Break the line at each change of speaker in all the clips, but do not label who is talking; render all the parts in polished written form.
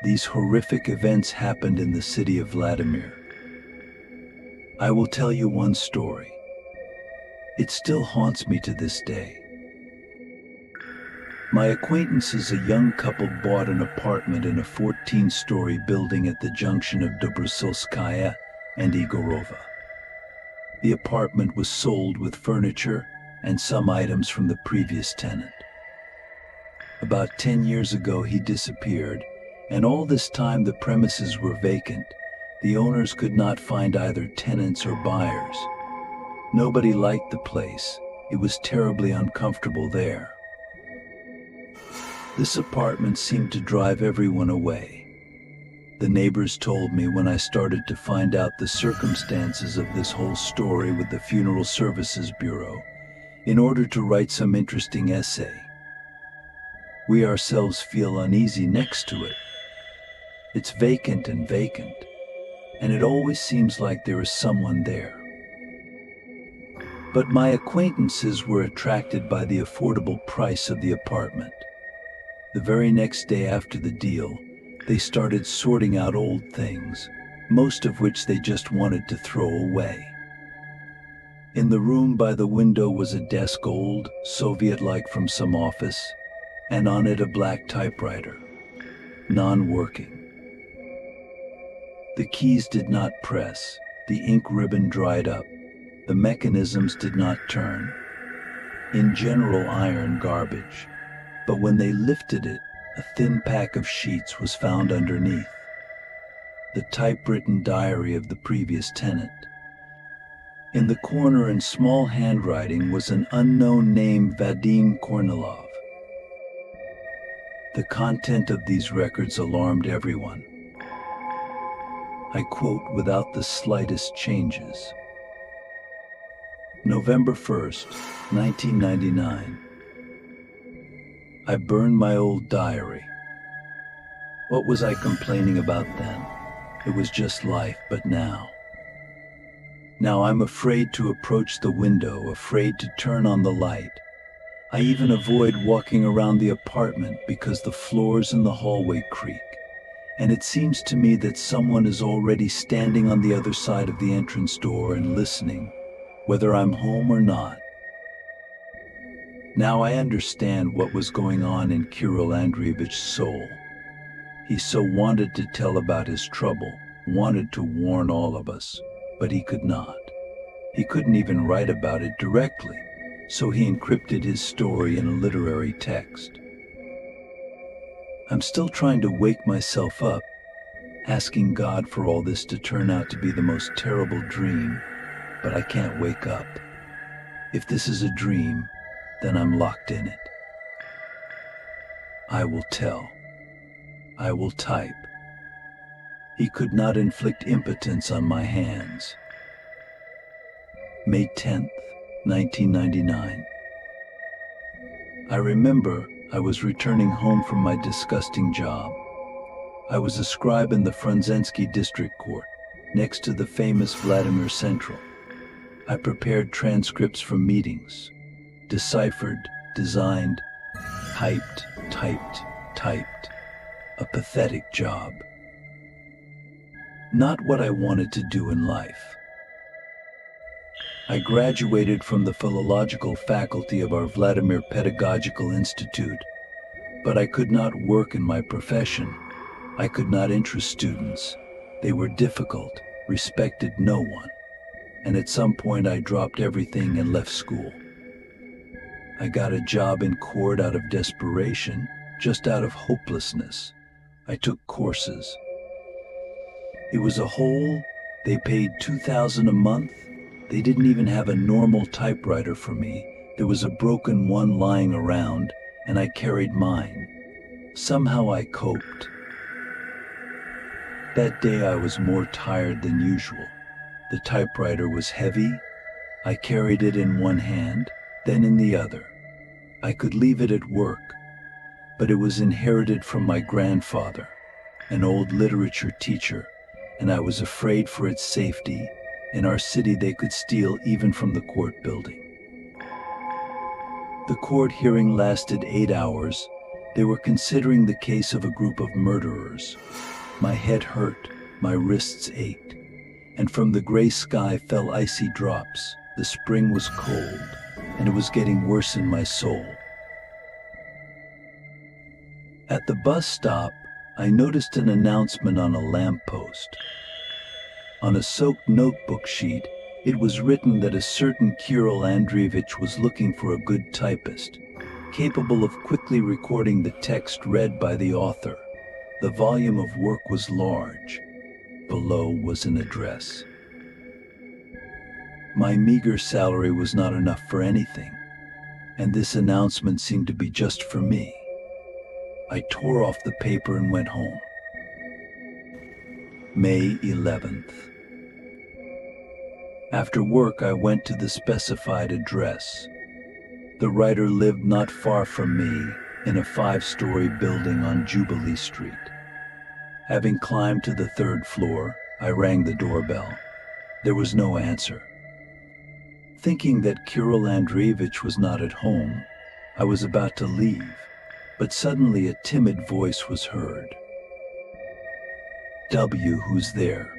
These horrific events happened in the city of Vladimir. I will tell you one story. It still haunts me to this day. My acquaintances, a young couple, bought an apartment in a 14-story building at the junction of Dobrosolskaya and Igorova. The apartment was sold with furniture and some items from the previous tenant. About 10 years ago, he disappeared, and all this time the premises were vacant. The owners could not find either tenants or buyers. Nobody liked the place. It was terribly uncomfortable there. This apartment seemed to drive everyone away. The neighbors told me when I started to find out the circumstances of this whole story with the Funeral Services Bureau, in order to write some interesting essay. We ourselves feel uneasy next to it. It's vacant, and it always seems like there is someone there. But my acquaintances were attracted by the affordable price of the apartment. The very next day after the deal, they started sorting out old things, most of which they just wanted to throw away. In the room by the window was a desk, old, Soviet-like, from some office, and on it a black typewriter, non-working. The keys did not press, the ink ribbon dried up, the mechanisms did not turn. In general, iron garbage. But when they lifted it, a thin pack of sheets was found underneath. The typewritten diary of the previous tenant. In the corner, in small handwriting, was an unknown name, Vadim Kornilov. The content of these records alarmed everyone. I quote without the slightest changes. November 1st, 1999. I burned my old diary. What was I complaining about then? It was just life, but now I'm afraid to approach the window, afraid to turn on the light. I even avoid walking around the apartment because the floors in the hallway creak, and it seems to me that someone is already standing on the other side of the entrance door and listening, whether I'm home or not. Now I understand what was going on in Kirill Andreevich's soul. He so wanted to tell about his trouble, wanted to warn all of us, but he could not. He couldn't even write about it directly, so he encrypted his story in a literary text. I'm still trying to wake myself up, asking God for all this to turn out to be the most terrible dream, but I can't wake up. If this is a dream, then I'm locked in it. I will tell. I will type. He could not inflict impotence on my hands. May 10th, 1999. I remember I was returning home from my disgusting job. I was a scribe in the Frunzensky District Court, next to the famous Vladimir Central. I prepared transcripts from meetings, deciphered, designed, typed. A pathetic job. Not what I wanted to do in life. I graduated from the philological faculty of our Vladimir Pedagogical Institute, but I could not work in my profession. I could not interest students. They were difficult, respected no one, and at some point I dropped everything and left school. I got a job in court out of desperation, just out of hopelessness. I took courses. It was a hole. They paid $2,000 a month. They didn't even have a normal typewriter for me. There was a broken one lying around, and I carried mine. Somehow I coped. That day I was more tired than usual. The typewriter was heavy. I carried it in one hand, then in the other. I could leave it at work, but it was inherited from my grandfather, an old literature teacher, and I was afraid for its safety. In our city they could steal even from the court building. The court hearing lasted 8 hours, They were considering the case of a group of murderers. My head hurt, my wrists ached, and from the gray sky fell icy drops. The spring was cold, and it was getting worse in my soul. At the bus stop, I noticed an announcement on a lamppost. On a soaked notebook sheet, it was written that a certain Kirill Andreevich was looking for a good typist, capable of quickly recording the text read by the author. The volume of work was large. Below was an address. My meager salary was not enough for anything, and this announcement seemed to be just for me. I tore off the paper and went home. May 11th. After work, I went to the specified address. The writer lived not far from me in a 5-story building on Jubilee Street. Having climbed to the 3rd floor, I rang the doorbell. There was no answer. Thinking that Kirill Andreevich was not at home, I was about to leave, but suddenly a timid voice was heard. "W, who's there?"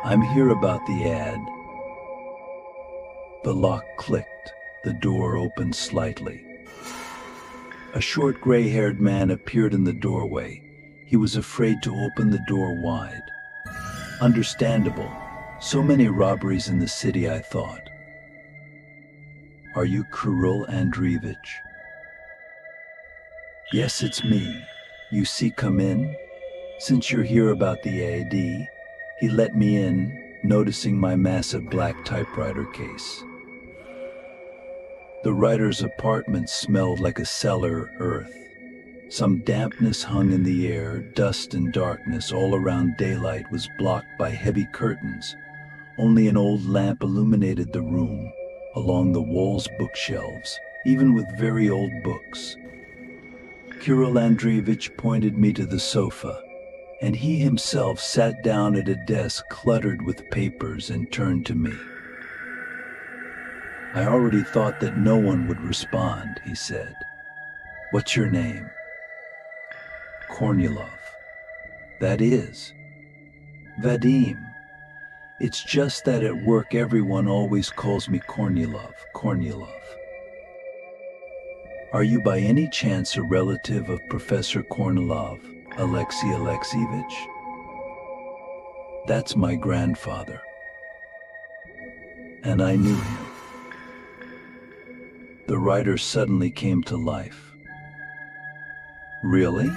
"I'm here about the ad." The lock clicked. The door opened slightly. A short gray-haired man appeared in the doorway. He was afraid to open the door wide. Understandable. So many robberies in the city, I thought. "Are you Kirill Andreevich?" "Yes, it's me. You see, come in. Since you're here about the AD." He let me in, noticing my massive black typewriter case. The writer's apartment smelled like a cellar earth. Some dampness hung in the air, dust and darkness all around. Daylight was blocked by heavy curtains. Only an old lamp illuminated the room. Along the walls, bookshelves, even with very old books. Kirill Andreevich pointed me to the sofa, and he himself sat down at a desk cluttered with papers and turned to me. "I already thought that no one would respond," he said. "What's your name?" "Kornilov." "That is." "Vadim. It's just that at work everyone always calls me Kornilov, Kornilov." "Are you by any chance a relative of Professor Kornilov, Alexei Alexeyevich?" "That's my grandfather." And I knew him. The writer suddenly came to life. "Really?"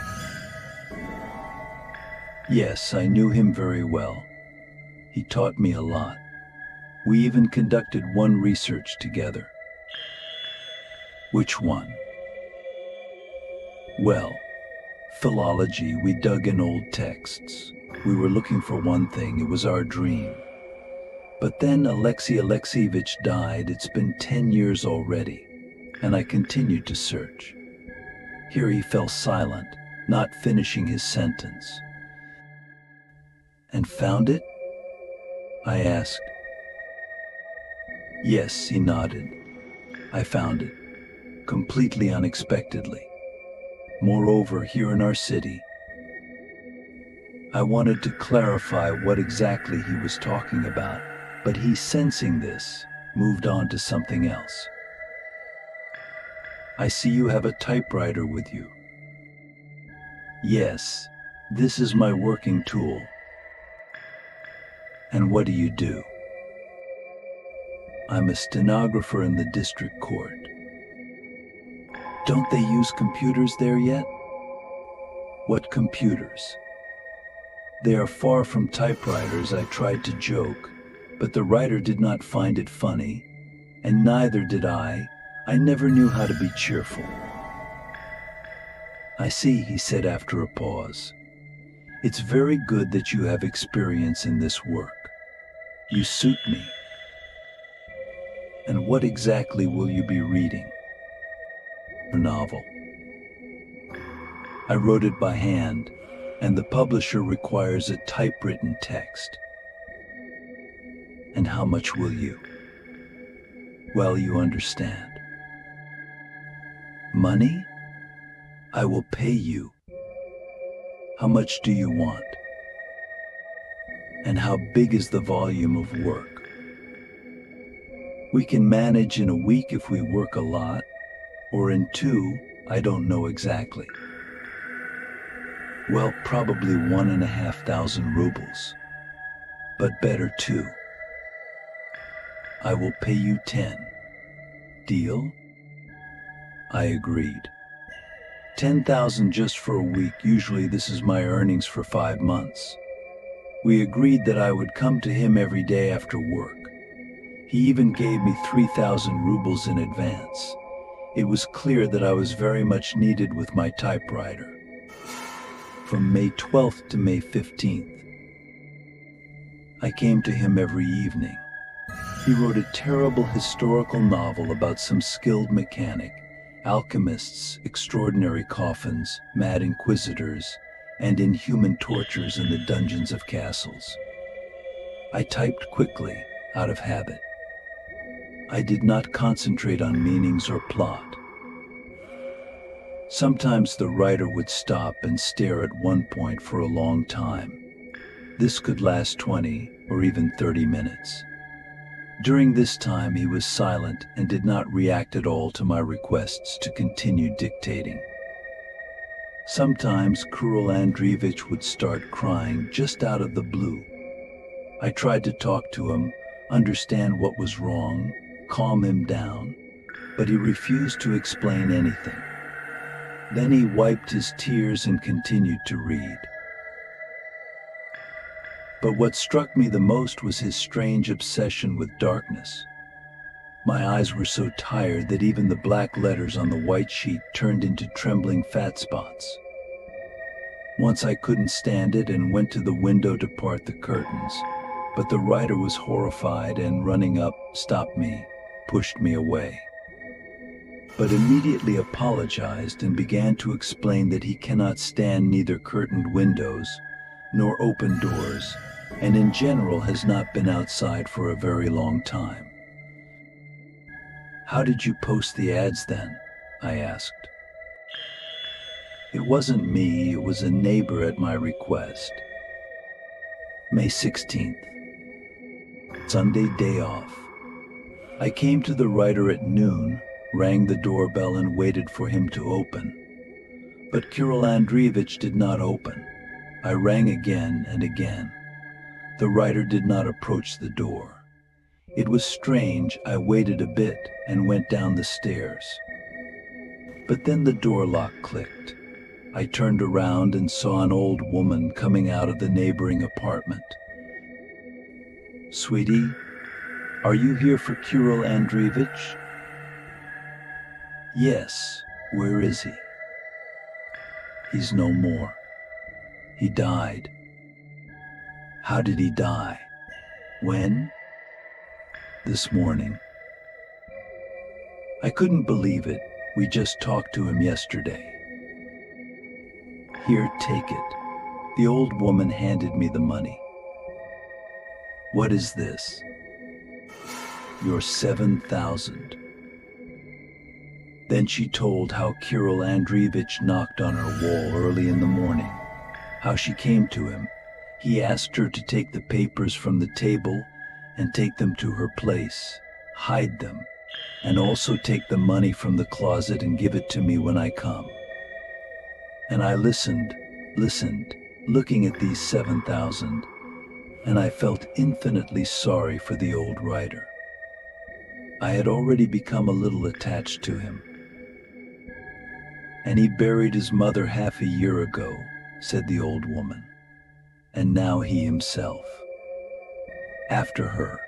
"Yes, I knew him very well. He taught me a lot. We even conducted one research together." "Which one?" "Well, philology. We dug in old texts. We were looking for one thing. It was our dream. But then Alexei Alexeyevich died. It's been 10 years already, and I continued to search." Here he fell silent, not finishing his sentence. "And found it?" I asked. "Yes," he nodded. "I found it, completely unexpectedly. Moreover, here in our city." I wanted to clarify what exactly he was talking about, but he, sensing this, moved on to something else. "I see you have a typewriter with you." "Yes, this is my working tool." "And what do you do?" "I'm a stenographer in the district court." "Don't they use computers there yet?" "What computers?" "They are far from typewriters," I tried to joke, but the writer did not find it funny, and neither did I. I never knew how to be cheerful. "I see," he said after a pause. "It's very good that you have experience in this work. You suit me. And what exactly will you be reading?" "A novel. I wrote it by hand, and the publisher requires a typewritten text." "And how much will you?" "Well, you understand." "Money?" I will pay you. How much do you want? And how big is the volume of work? We can manage in a week if we work a lot, or in 2, I don't know exactly. Well, probably 1,500 rubles, but better 2. I will pay you 10. Deal? I agreed. 10,000 just for a week. Usually this is my earnings for 5 months. We agreed that I would come to him every day after work. He even gave me 3,000 rubles in advance. It was clear that I was very much needed with my typewriter. From May 12th to May 15th, I came to him every evening. He wrote a terrible historical novel about some skilled mechanic, alchemists, extraordinary coffins, mad inquisitors, and inhuman tortures in the dungeons of castles. I typed quickly, out of habit. I did not concentrate on meanings or plot. Sometimes the writer would stop and stare at one point for a long time. This could last 20 or even 30 minutes. During this time, he was silent and did not react at all to my requests to continue dictating. Sometimes Kirill Andreevich would start crying just out of the blue. I tried to talk to him, understand what was wrong, calm him down, but he refused to explain anything. Then he wiped his tears and continued to read. But what struck me the most was his strange obsession with darkness. My eyes were so tired that even the black letters on the white sheet turned into trembling fat spots. Once I couldn't stand it and went to the window to part the curtains, but the writer was horrified and, running up, stopped me, pushed me away, but immediately apologized and began to explain that he cannot stand neither curtained windows nor open doors, and in general has not been outside for a very long time. How did you post the ads then? I asked. It wasn't me, it was a neighbor at my request. May 16th. Sunday, day off. I came to the writer at noon, rang the doorbell and waited for him to open. But Kirill Andreevich did not open. I rang again and again. The writer did not approach the door. It was strange. I waited a bit and went down the stairs. But then the door lock clicked. I turned around and saw an old woman coming out of the neighboring apartment. Sweetie, are you here for Kirill Andreevich? Yes. Where is he? He's no more. He died. How did he die? When? This morning. I couldn't believe it. We just talked to him yesterday. Here, take it. The old woman handed me the money. What is this? Your 7,000. Then she told how Kirill Andreevich knocked on her wall early in the morning, how she came to him. He asked her to take the papers from the table and take them to her place, hide them, and also take the money from the closet and give it to me when I come. And I listened, looking at these 7,000, and I felt infinitely sorry for the old writer. I had already become a little attached to him. And he buried his mother half a year ago, said the old woman. And now he himself. After her.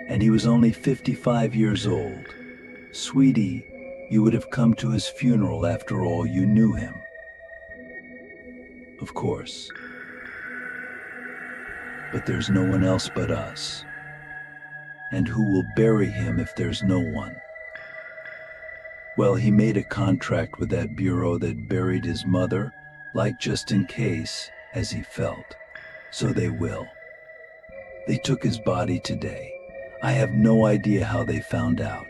And he was only 55 years old. Sweetie, you would have come to his funeral after all, you knew him. Of course. But there's no one else but us. And who will bury him if there's no one? Well, he made a contract with that bureau that buried his mother, like just in case, as he felt. So they will. They took his body today. I have no idea how they found out.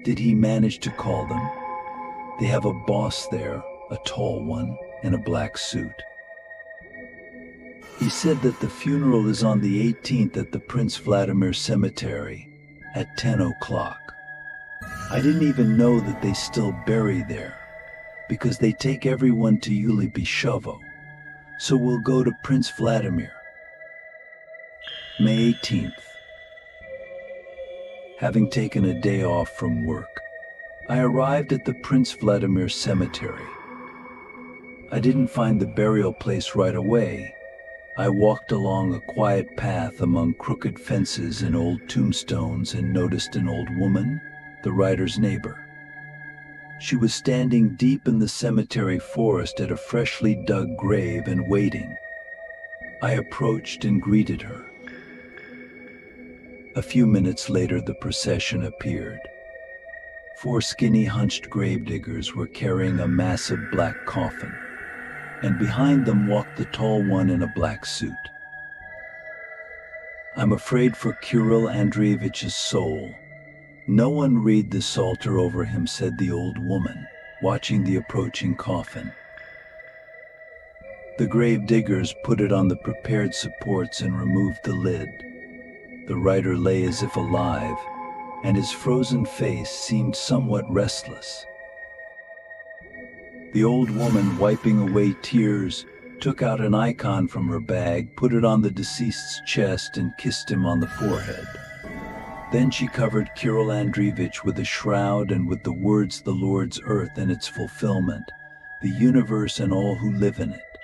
Did he manage to call them? They have a boss there, a tall one, in a black suit. He said that the funeral is on the 18th at the Prince Vladimir Cemetery at 10 o'clock. I didn't even know that they still bury there, because they take everyone to Ulybyshovo, so we'll go to Prince Vladimir. May 18th. Having taken a day off from work, I arrived at the Prince Vladimir Cemetery. I didn't find the burial place right away. I walked along a quiet path among crooked fences and old tombstones and noticed an old woman, the writer's neighbor. She was standing deep in the cemetery forest at a freshly dug grave and waiting. I approached and greeted her. A few minutes later, the procession appeared. 4 skinny, hunched gravediggers were carrying a massive black coffin, and behind them walked the tall one in a black suit. I'm afraid for Kirill Andreevich's soul. No one read the psalter over him, said the old woman, watching the approaching coffin. The grave diggers put it on the prepared supports and removed the lid. The writer lay as if alive, and his frozen face seemed somewhat restless. The old woman, wiping away tears, took out an icon from her bag, put it on the deceased's chest, and kissed him on the forehead. Then she covered Kirill Andreevich with a shroud and with the words, "The Lord's earth and its fulfillment, the universe and all who live in it,"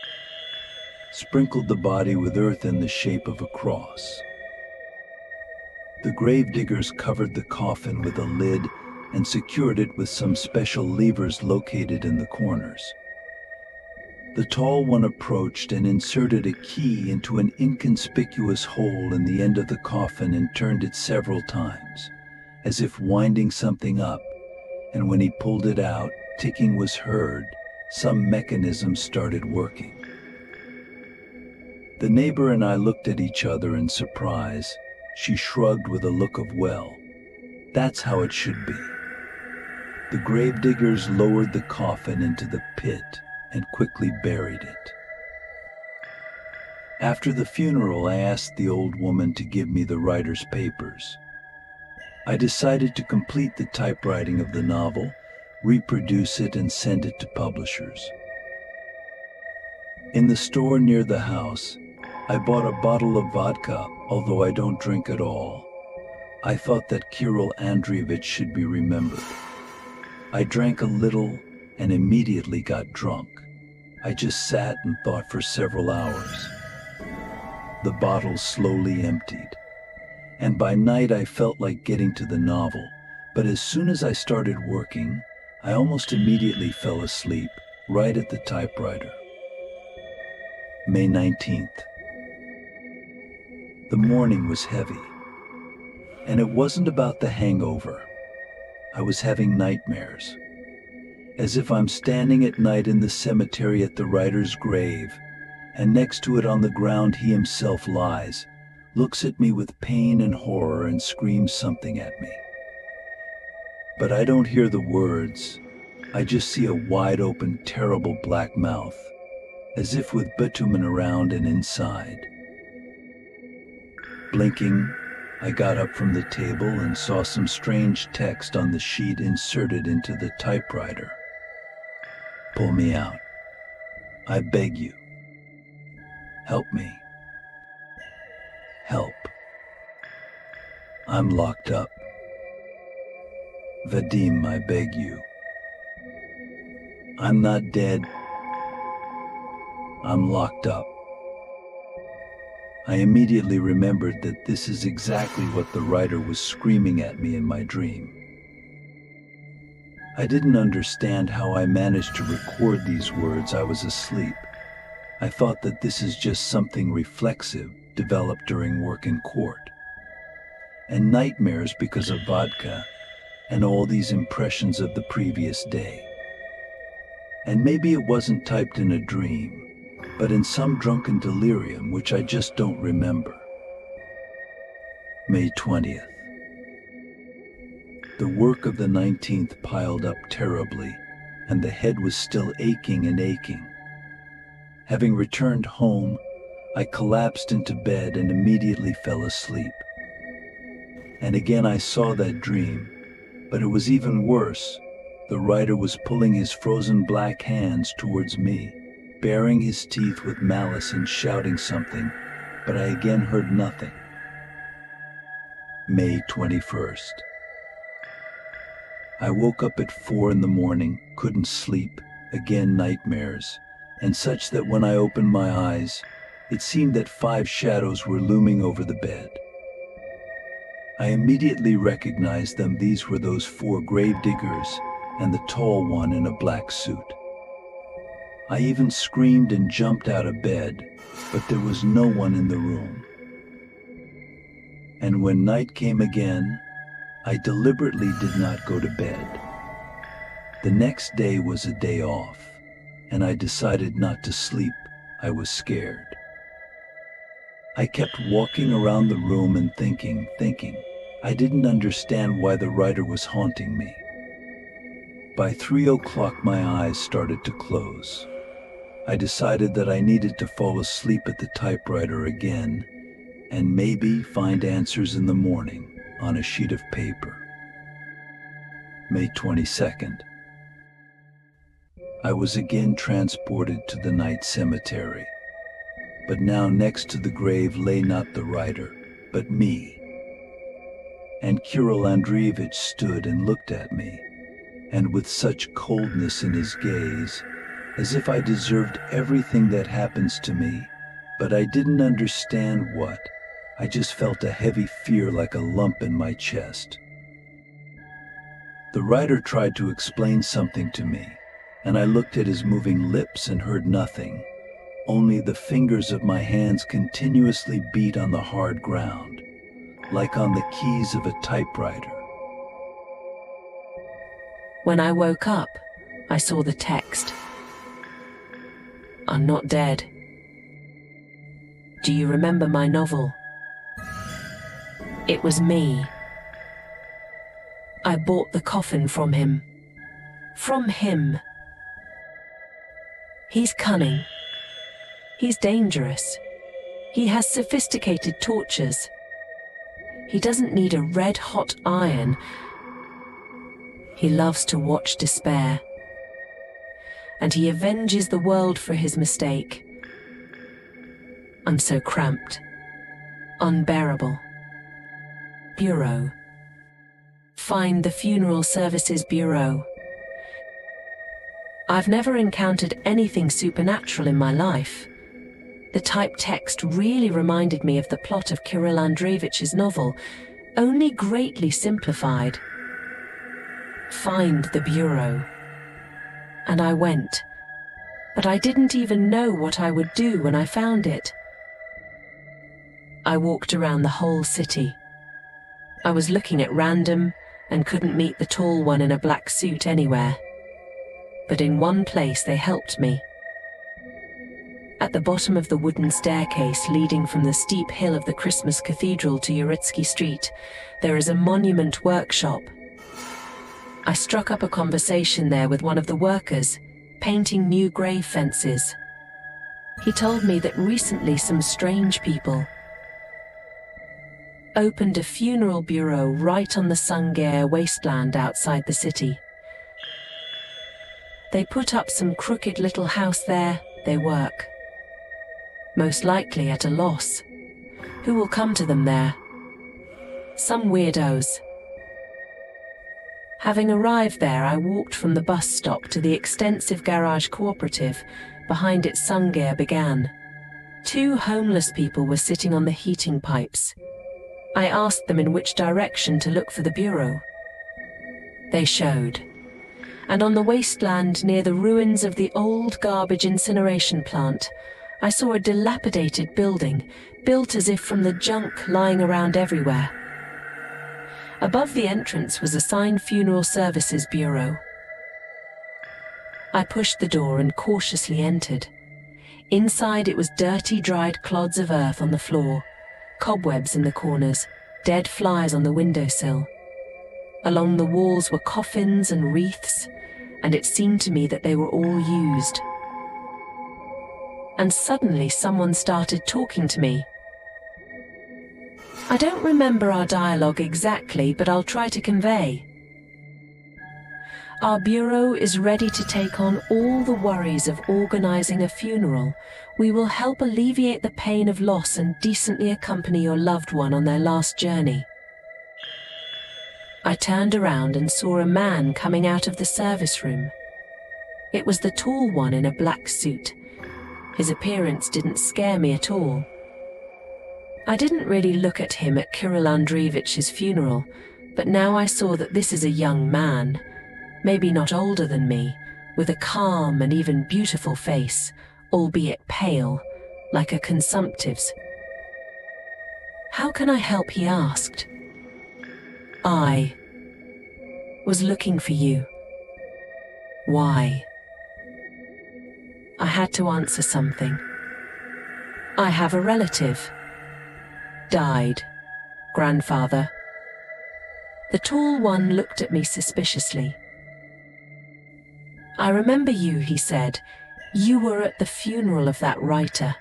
sprinkled the body with earth in the shape of a cross. The gravediggers covered the coffin with a lid and secured it with some special levers located in the corners. The tall one approached and inserted a key into an inconspicuous hole in the end of the coffin and turned it several times, as if winding something up, and when he pulled it out, ticking was heard. Some mechanism started working. The neighbor and I looked at each other in surprise. She shrugged with a look of, well, that's how it should be. The gravediggers lowered the coffin into the pit and quickly buried it. After the funeral, I asked the old woman to give me the writer's papers. I decided to complete the typewriting of the novel, reproduce it, and send it to publishers. In the store near the house, I bought a bottle of vodka, although I don't drink at all. I thought that Kirill Andreevich should be remembered. I drank a little and immediately got drunk. I just sat and thought for several hours. The bottle slowly emptied, and by night I felt like getting to the novel, but as soon as I started working, I almost immediately fell asleep, right at the typewriter. May 19th. The morning was heavy, and it wasn't about the hangover. I was having nightmares, as if I'm standing at night in the cemetery at the writer's grave, and next to it on the ground he himself lies, looks at me with pain and horror and screams something at me. But I don't hear the words. I just see a wide open, terrible black mouth, as if with bitumen around and inside. Blinking, I got up from the table and saw some strange text on the sheet inserted into the typewriter. Pull me out. I beg you. Help me. Help. I'm locked up. Vadim, I beg you. I'm not dead. I'm locked up. I immediately remembered that this is exactly what the writer was screaming at me in my dream. I didn't understand how I managed to record these words. I was asleep. I thought that this is just something reflexive developed during work in court. And nightmares because of vodka and all these impressions of the previous day. And maybe it wasn't typed in a dream, but in some drunken delirium which I just don't remember. May 20th. The work of the 19th piled up terribly, and the head was still aching and aching. Having returned home, I collapsed into bed and immediately fell asleep. And again I saw that dream, but it was even worse. The writer was pulling his frozen black hands towards me, baring his teeth with malice and shouting something, but I again heard nothing. May 21st. I woke up at 4 in the morning, couldn't sleep, again nightmares, and such that when I opened my eyes, it seemed that 5 shadows were looming over the bed. I immediately recognized them. These were those 4 grave diggers and the tall one in a black suit. I even screamed and jumped out of bed, but there was no one in the room. And when night came again, I deliberately did not go to bed. The next day was a day off, and I decided not to sleep. I was scared. I kept walking around the room and thinking. I didn't understand why the writer was haunting me. By 3 o'clock, my eyes started to close. I decided that I needed to fall asleep at the typewriter again and maybe find answers in the morning on a sheet of paper. May 22nd. I was again transported to the night cemetery, but now next to the grave lay not the writer, but me. And Kirill Andreevich stood and looked at me, and with such coldness in his gaze, as if I deserved everything that happens to me, but I didn't understand what. I just felt a heavy fear like a lump in my chest. The writer tried to explain something to me, and I looked at his moving lips and heard nothing. Only the fingers of my hands continuously beat on the hard ground, like on the keys of a typewriter.
When I woke up, I saw the text. I'm not dead. Do you remember my novel? It was me. I bought the coffin from him. From him. He's cunning. He's dangerous. He has sophisticated tortures. He doesn't need a red-hot iron. He loves to watch despair. And he avenges the world for his mistake. I'm so cramped. Unbearable. Bureau. Find the Funeral Services Bureau. I've never encountered anything supernatural in my life. The typed text really reminded me of the plot of Kirill Andreevich's novel, only greatly simplified. Find the Bureau. And I went, but I didn't even know what I would do when I found it. I walked around the whole city. I was looking at random and couldn't meet the tall one in a black suit anywhere. But in one place they helped me. At the bottom of the wooden staircase leading from the steep hill of the Christmas Cathedral to Uritsky Street, there is a monument workshop. I struck up a conversation there with one of the workers, painting new grave fences. He told me that recently some strange people opened a funeral bureau right on the Sungir wasteland outside the city. They put up some crooked little house there. They work. Most likely at a loss. Who will come to them there? Some weirdos. Having arrived there, I walked from the bus stop to the extensive garage cooperative behind it Sungir began. 2 homeless people were sitting on the heating pipes. I asked them in which direction to look for the bureau. They showed. And on the wasteland near the ruins of the old garbage incineration plant, I saw a dilapidated building, built as if from the junk lying around everywhere. Above the entrance was a signed Funeral Services Bureau. I pushed the door and cautiously entered. Inside it was dirty, dried clods of earth on the floor, cobwebs in the corners, dead flies on the windowsill. Along the walls were coffins and wreaths, and it seemed to me that they were all used. And suddenly someone started talking to me. I don't remember our dialogue exactly, but I'll try to convey. Our bureau is ready to take on all the worries of organizing a funeral. We will help alleviate the pain of loss and decently accompany your loved one on their last journey. I turned around and saw a man coming out of the service room. It was the tall one in a black suit. His appearance didn't scare me at all. I didn't really look at him at Kirill Andreevich's funeral, but now I saw that this is a young man, maybe not older than me, with a calm and even beautiful face, albeit pale, like a consumptive's. "How can I help?" he asked. "I was looking for you." "Why?" I had to answer something. "I have a relative. Died. Grandfather." The tall one looked at me suspiciously. "I remember you," he said. "You were at the funeral of that writer."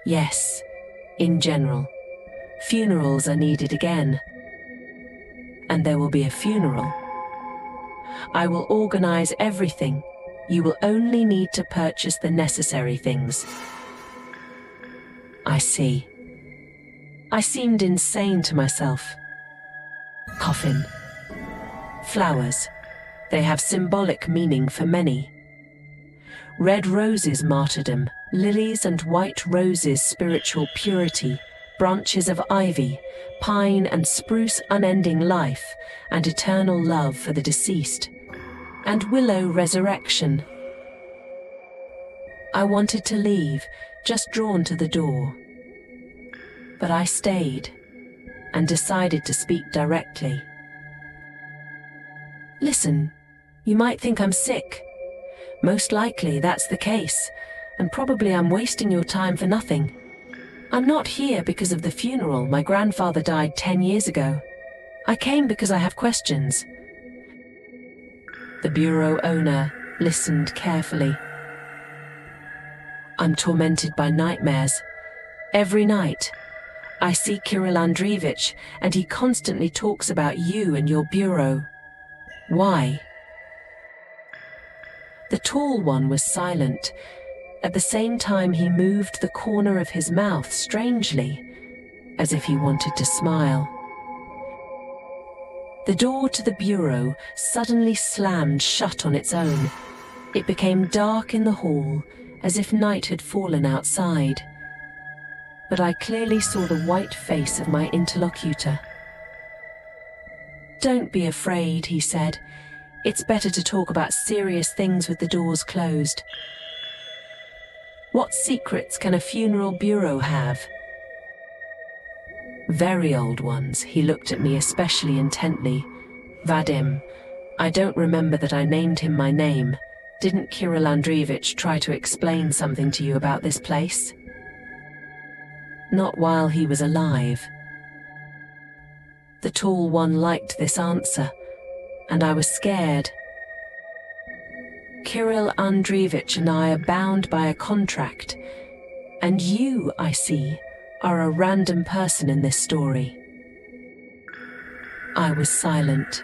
"Yes, in general. Funerals are needed again. And there will be a funeral. I will organize everything. You will only need to purchase the necessary things." I see. I seemed insane to myself. Coffin. Flowers. They have symbolic meaning for many. Red roses, martyrdom. Lilies and white roses, spiritual purity. Branches of ivy, pine and spruce, unending life and eternal love for the deceased. And willow, resurrection. I wanted to leave, just drawn to the door. But I stayed and decided to speak directly. "Listen, you might think I'm sick. Most likely that's the case, and probably I'm wasting your time for nothing. I'm not here because of the funeral. My grandfather died 10 years ago. I came because I have questions." The bureau owner listened carefully. "I'm tormented by nightmares. Every night, I see Kirill Andreevich, and he constantly talks about you and your bureau. Why?" The tall one was silent. At the same time, he moved the corner of his mouth strangely, as if he wanted to smile. The door to the bureau suddenly slammed shut on its own. It became dark in the hall, as if night had fallen outside. But I clearly saw the white face of my interlocutor. "Don't be afraid," he said. "It's better to talk about serious things with the doors closed. What secrets can a funeral bureau have?" "Very old ones." He looked at me especially intently. "Vadim, I don't remember that I named him my name. Didn't Kirill Andreevich try to explain something to you about this place?" "Not while he was alive." The tall one liked this answer, and I was scared. "Kirill Andreevich and I are bound by a contract, and you, I see, are a random person in this story." I was silent.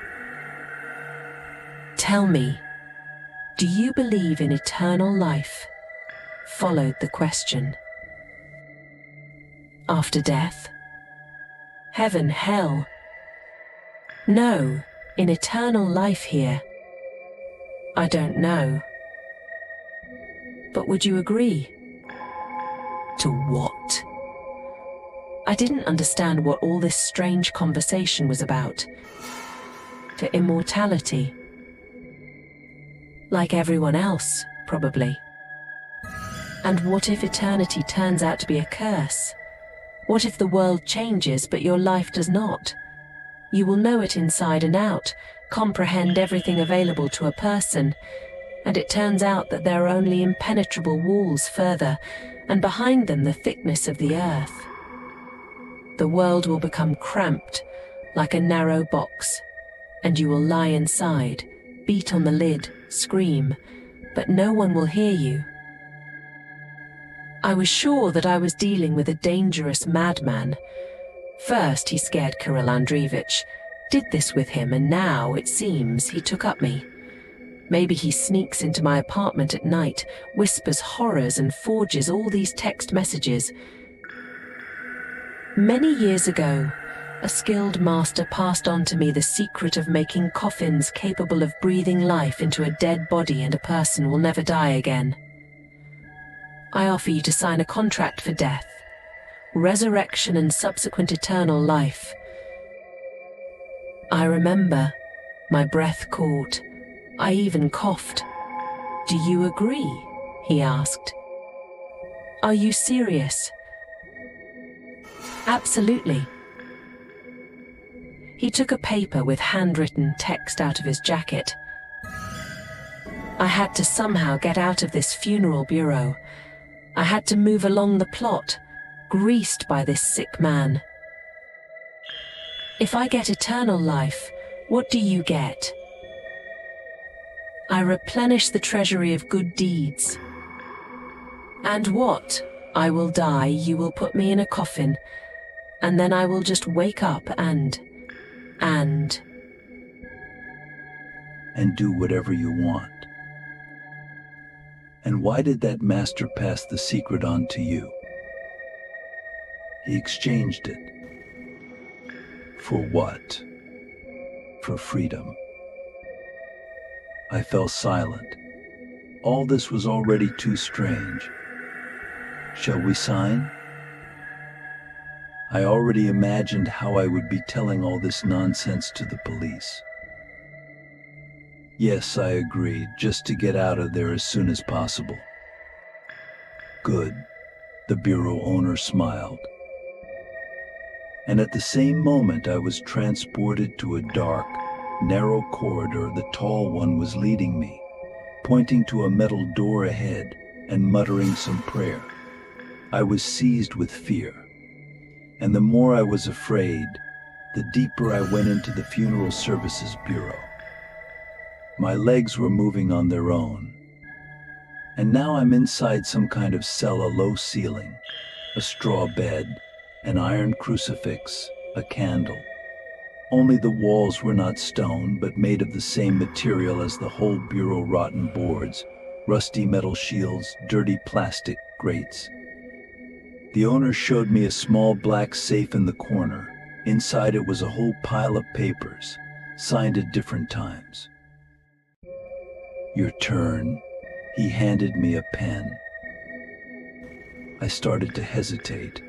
"Tell me, do you believe in eternal life?" followed the question. "After death? Heaven, hell?" "No, in eternal life here." "I don't know." "But would you agree?" "To what?" I didn't understand what all this strange conversation was about. "To immortality." Like everyone else, probably. And what if eternity turns out to be a curse? What if the world changes but your life does not? You will know it inside and out, comprehend everything available to a person, and it turns out that there are only impenetrable walls further, and behind them the thickness of the earth. The world will become cramped, like a narrow box, and you will lie inside, beat on the lid, scream, but no one will hear you. I was sure that I was dealing with a dangerous madman. First, he scared Kirill Andreevich, did this with him, and now, it seems, he took up me. Maybe he sneaks into my apartment at night, whispers horrors and forges all these text messages. Many years ago, a skilled master passed on to me the secret of making coffins capable of breathing life into a dead body, and a person will never die again. I offer you to sign a contract for death, resurrection and subsequent eternal life. I remember, my breath caught. I even coughed. Do you agree? He asked. Are you serious? Absolutely. He took a paper with handwritten text out of his jacket. I had to somehow get out of this funeral bureau. I had to move along the plot, greased by this sick man. If I get eternal life, what do you get? I replenish the treasury of good deeds. And what? I will die, you will put me in a coffin, and then I will just wake up and
do whatever you want. And why did that master pass the secret on to you? He exchanged it. For what? For freedom. I fell silent. All this was already too strange. Shall we sign? I already imagined how I would be telling all this nonsense to the police. Yes, I agreed, just to get out of there as soon as possible. Good, the bureau owner smiled. And at the same moment I was transported to a dark, narrow corridor. The tall one was leading me, pointing to a metal door ahead and muttering some prayer. I was seized with fear, and the more I was afraid, the deeper I went into the funeral services bureau. My legs were moving on their own, and now I'm inside some kind of cell, a low ceiling, a straw bed, an iron crucifix, a candle. Only the walls were not stone, but made of the same material as the whole bureau: rotten boards, rusty metal shields, dirty plastic grates. The owner showed me a small black safe in the corner. Inside it was a whole pile of papers, signed at different times. Your turn. He handed me a pen. I started to hesitate.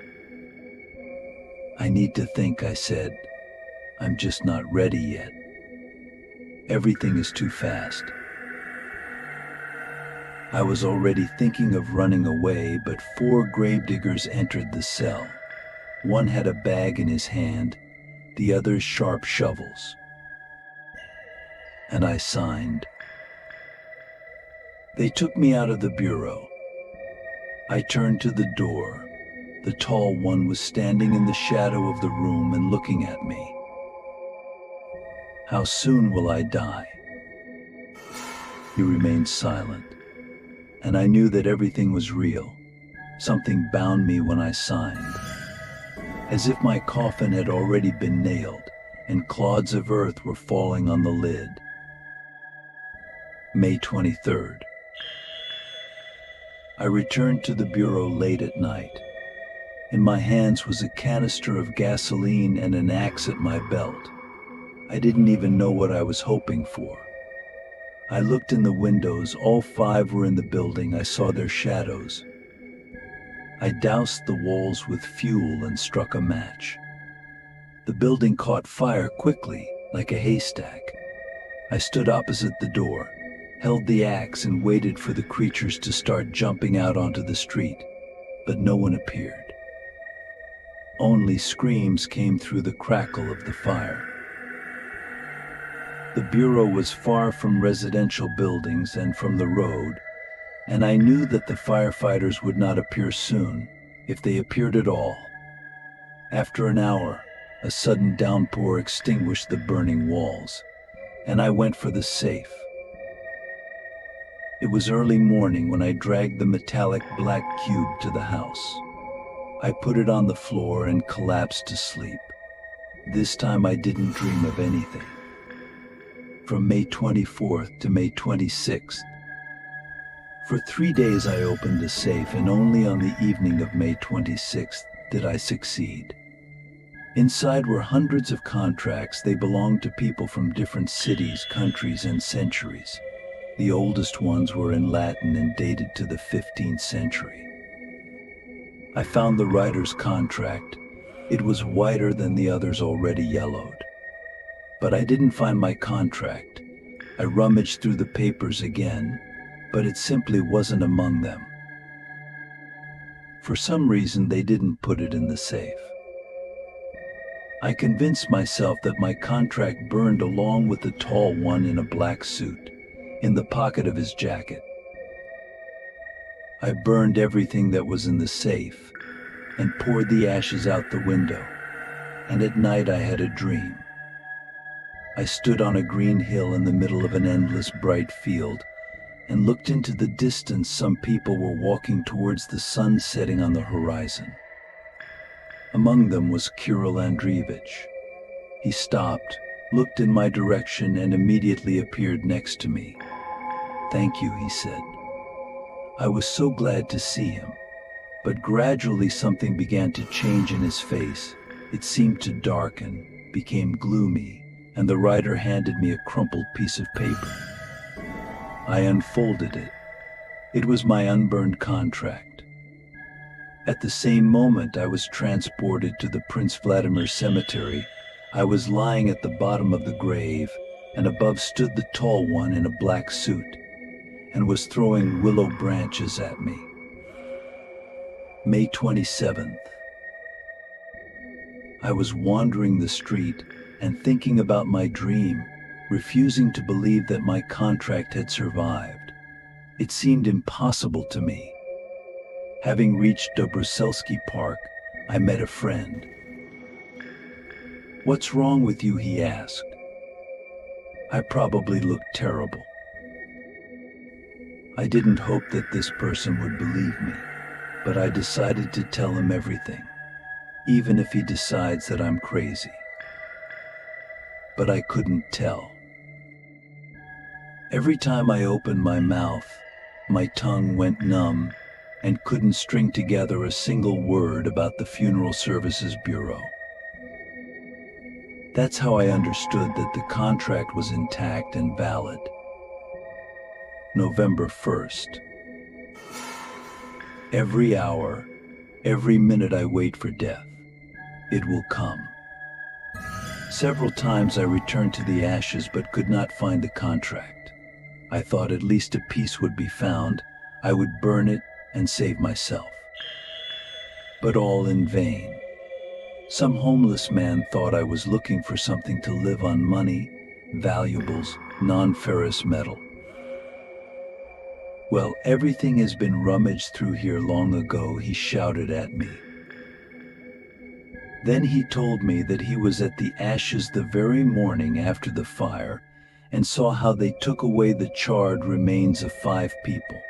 I need to think, I said. I'm just not ready yet. Everything is too fast. I was already thinking of running away, but 4 gravediggers entered the cell. One had a bag in his hand, the others sharp shovels. And I signed. They took me out of the bureau. I turned to the door. The tall one was standing in the shadow of the room and looking at me. How soon will I die? He remained silent, and I knew that everything was real. Something bound me when I signed, as if my coffin had already been nailed and clods of earth were falling on the lid. May 23rd. I returned to the bureau late at night. In my hands was a canister of gasoline and an axe at my belt. I didn't even know what I was hoping for. I looked in the windows. All 5 were in the building. I saw their shadows. I doused the walls with fuel and struck a match. The building caught fire quickly, like a haystack. I stood opposite the door, held the axe, and waited for the creatures to start jumping out onto the street, but no one appeared. Only screams came through the crackle of the fire. The bureau was far from residential buildings and from the road, and I knew that the firefighters would not appear soon, if they appeared at all. After an hour, a sudden downpour extinguished the burning walls, and I went for the safe. It was early morning when I dragged the metallic black cube to the house. I put it on the floor and collapsed to sleep. This time I didn't dream of anything. From May 24th to May 26th. For 3 days I opened the safe, and only on the evening of May 26th did I succeed. Inside were hundreds of contracts. They belonged to people from different cities, countries, and centuries. The oldest ones were in Latin and dated to the 15th century. I found the writer's contract. It was whiter than the others, already yellowed. But I didn't find my contract. I rummaged through the papers again, but it simply wasn't among them. For some reason, they didn't put it in the safe. I convinced myself that my contract burned along with the tall one in a black suit, in the pocket of his jacket. I burned everything that was in the safe and poured the ashes out the window, and at night I had a dream. I stood on a green hill in the middle of an endless bright field and looked into the distance. Some people were walking towards the sun setting on the horizon. Among them was Kirill Andreevich. He stopped, looked in my direction, and immediately appeared next to me. "Thank you," he said. I was so glad to see him, but gradually something began to change in his face. It seemed to darken, became gloomy, and the writer handed me a crumpled piece of paper. I unfolded it. It was my unburned contract. At the same moment, I was transported to the Prince Vladimir Cemetery. I was lying at the bottom of the grave, and above stood the tall one in a black suit, and was throwing willow branches at me. May 27th. I was wandering the street and thinking about my dream, refusing to believe that my contract had survived. It seemed impossible to me. Having reached Dobroselsky Park, I met a friend. "What's wrong with you?" he asked. I probably looked terrible. I didn't hope that this person would believe me, but I decided to tell him everything, even if he decides that I'm crazy. But I couldn't tell. Every time I opened my mouth, my tongue went numb and couldn't string together a single word about the Funeral Services Bureau. That's how I understood that the contract was intact and valid. November 1st. Every hour, every minute I wait for death. It will come. Several times I returned to the ashes but could not find the contract. I thought at least a piece would be found. I would burn it and save myself. But all in vain. Some homeless man thought I was looking for something to live on: money, valuables, non-ferrous metal. "Well, everything has been rummaged through here long ago," he shouted at me. Then he told me that he was at the ashes the very morning after the fire and saw how they took away the charred remains of 5 people.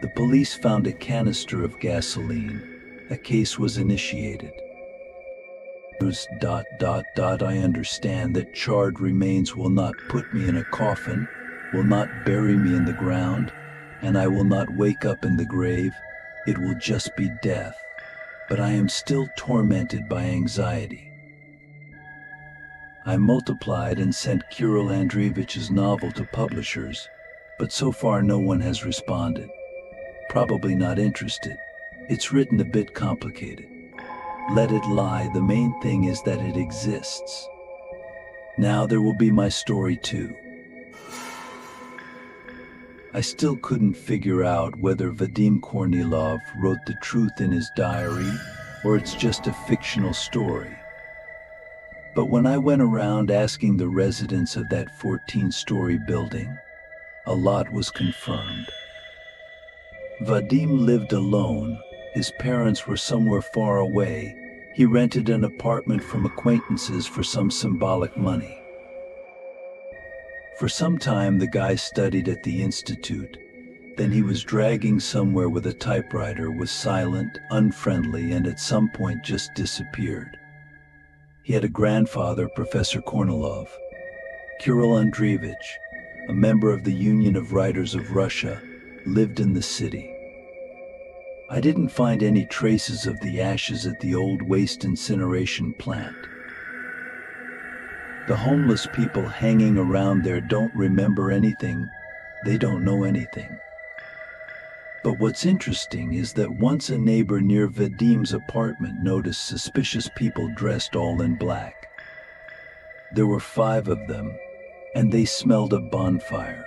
The police found a canister of gasoline. A case was initiated. I understand that charred remains will not put me in a coffin, will not bury me in the ground, and I will not wake up in the grave. It will just be death. But I am still tormented by anxiety. I multiplied and sent Kirill Andreevich's novel to publishers, but so far no one has responded. Probably not interested. It's written a bit complicated. Let it lie. The main thing is that it exists. Now there will be my story too. I still couldn't figure out whether Vadim Kornilov wrote the truth in his diary or it's just a fictional story. But when I went around asking the residents of that 14-story building, a lot was confirmed. Vadim lived alone. His parents were somewhere far away. He rented an apartment from acquaintances for some symbolic money. For some time, the guy studied at the institute, Then he was dragging somewhere with a typewriter, was silent, unfriendly, and at some point just disappeared. He had a grandfather, Professor Kornilov. Kirill Andreevich, a member of the Union of Writers of Russia, lived in the city. I didn't find any traces of the ashes at the old waste incineration plant. The homeless people hanging around there don't remember anything. They don't know anything. But what's interesting is that once a neighbor near Vadim's apartment noticed suspicious people dressed all in black. There were 5 of them, and they smelled a bonfire.